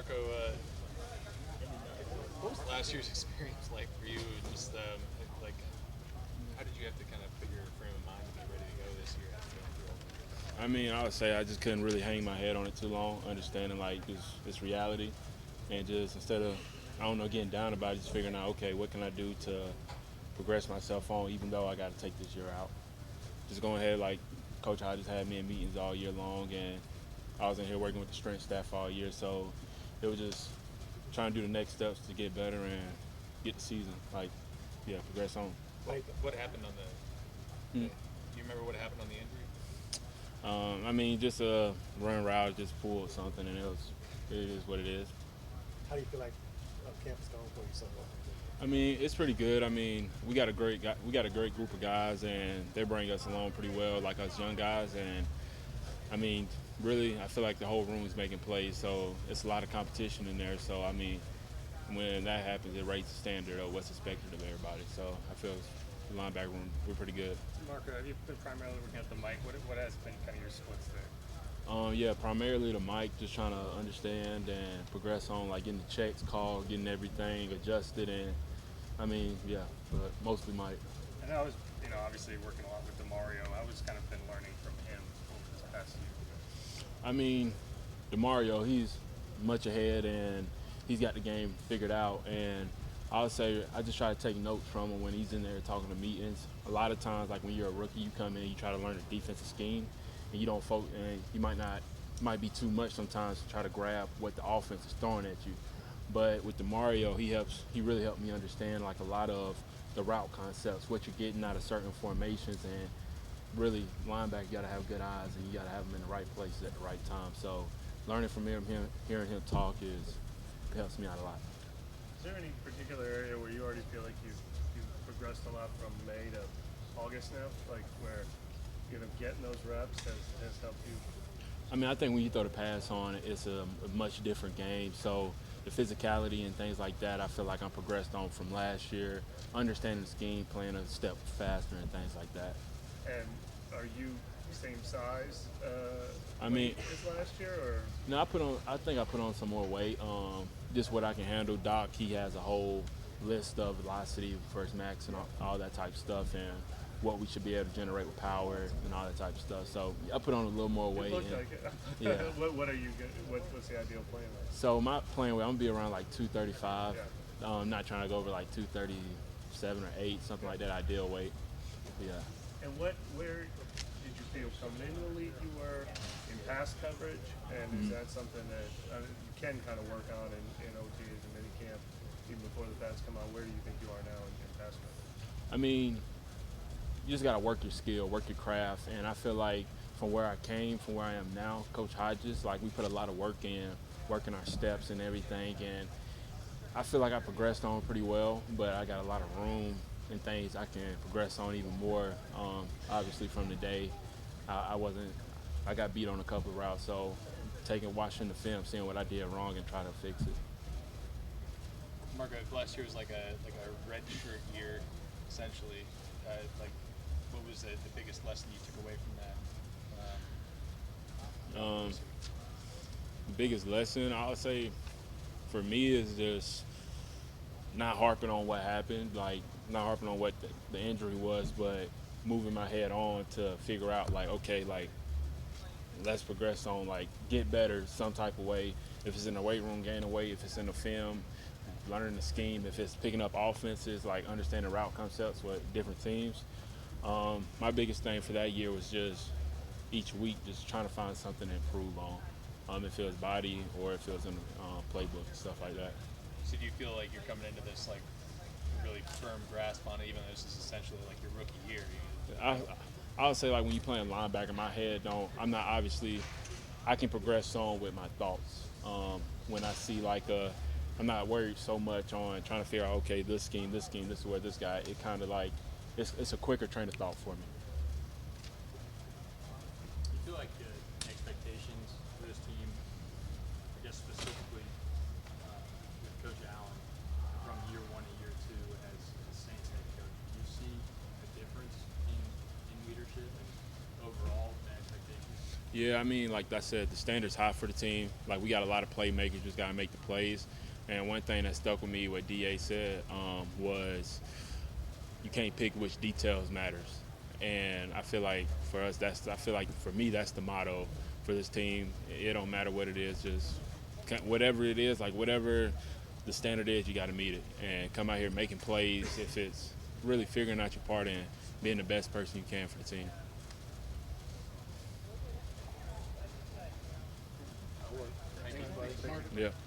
Marco, what was last year's experience like for you? Just like, how did you have to kind of figure your frame of mind to get ready to go this year after going through all that? I mean, I would say I just couldn't really hang my head on it too long, understanding like this reality, and just instead of I don't know getting down about it, just figuring out okay, what can I do to progress myself on, even though I got to take this year out. Just going ahead like Coach Hodges had me in meetings all year long, and I was in here working with the strength staff all year, so it was just trying to do the next steps to get better and get the season like progress on. What happened on the? Do you remember what happened on the injury? I mean, just a run route, just pulled something, and it is what it is. How do you feel like camp is going for you so far? I mean, it's pretty good. I mean, we got a great group of guys, and they bring us along pretty well, like us young guys. And I mean, really, I feel like the whole room is making plays, so it's a lot of competition in there. So I mean, when that happens, it raises the standard of what's expected of everybody. So I feel the linebacker room, we're pretty good. Marco, have you been primarily working at the mic? What has been kind of your splits there? Yeah, primarily the mic, just trying to understand and progress on, like getting the checks called, getting everything adjusted, and I mean, yeah, but mostly mic. And I was, obviously working a lot with Demario. I was kind of been learning from him over this past year. I mean, Demario, he's much ahead and he's got the game figured out. And I would say I just try to take notes from him when he's in there talking to meetings. A lot of times, like when you're a rookie, you come in, you try to learn the defensive scheme, and you don't focus, and you might be too much sometimes to try to grab what the offense is throwing at you. But with Demario, he really helped me understand like a lot of the route concepts, what you're getting out of certain formations, and really linebacker, you got to have good eyes and you got to have them in the right places at the right time. So learning from him, hearing him talk helps me out a lot. Is there any particular area where you already feel like you've progressed a lot from May to August now, like where getting those reps has helped you? I mean, I think when you throw the pass on, it's a much different game. So the physicality and things like that, I feel like I'm progressed on from last year, understanding the scheme, playing a step faster and things like that. And are you same size I mean, as last year, or? No, I think I put on some more weight. Just what I can handle. Doc, he has a whole list of velocity, first max, and all that type of stuff, and what we should be able to generate with power and all that type of stuff. So I put on a little more weight. It looked like it. Yeah. What are you? What's the ideal playing weight? So my playing weight, I'm gonna be around like 235. Yeah. I'm not trying to go over like 237 or 8, something like that. Ideal weight. Yeah. And where did you feel coming into the league you were in pass coverage, and is that something that you can kind of work on in OTAs and minicamp even before the pads come on? Where do you think you are now in pass coverage? I mean, you just got to work your skill, work your craft, and I feel like from where I came, from where I am now, Coach Hodges, like we put a lot of work in, working our steps and everything, and I feel like I progressed on pretty well, but I got a lot of room and things I can progress on even more. Obviously from the day, I got beat on a couple of routes, so watching the film, seeing what I did wrong and trying to fix it. Marco, last year was like a redshirt year, essentially. What was the biggest lesson you took away from that? The biggest lesson I would say for me is just not harping on what happened, like not harping on what the injury was, but moving my head on to figure out like, okay, like let's progress on, like get better some type of way. If it's in the weight room, gain weight. If it's in the film, learning the scheme. If it's picking up offenses, like understanding route concepts with different teams. My biggest thing for that year was just each week just trying to find something to improve on. If it was body or if it was in the playbook and stuff like that. So do you feel like you're coming into this like really firm grasp on it, even though this is essentially like your rookie year? I would say like when you're playing linebacker, my head I'm not obviously, I can progress on with my thoughts. When I see like I'm not worried so much on trying to figure out, okay, this scheme, this is where this guy, it kind of like, it's a quicker train of thought for me. You feel like the expectations for this team, I guess specifically with Coach Allen, from year one to year two as Saints head coach, do you see a difference in leadership and overall the expectations? Yeah, I mean, like I said, the standard's high for the team. Like, we got a lot of playmakers, just got to make the plays. And one thing that stuck with me, what DA said, was you can't pick which details matters. And I feel like for us, for me, that's the motto for this team. It don't matter what it is, just whatever it is, like whatever the standard is, you got to meet it. And come out here making plays if it's really figuring out your part and being the best person you can for the team. Thank you. Yeah.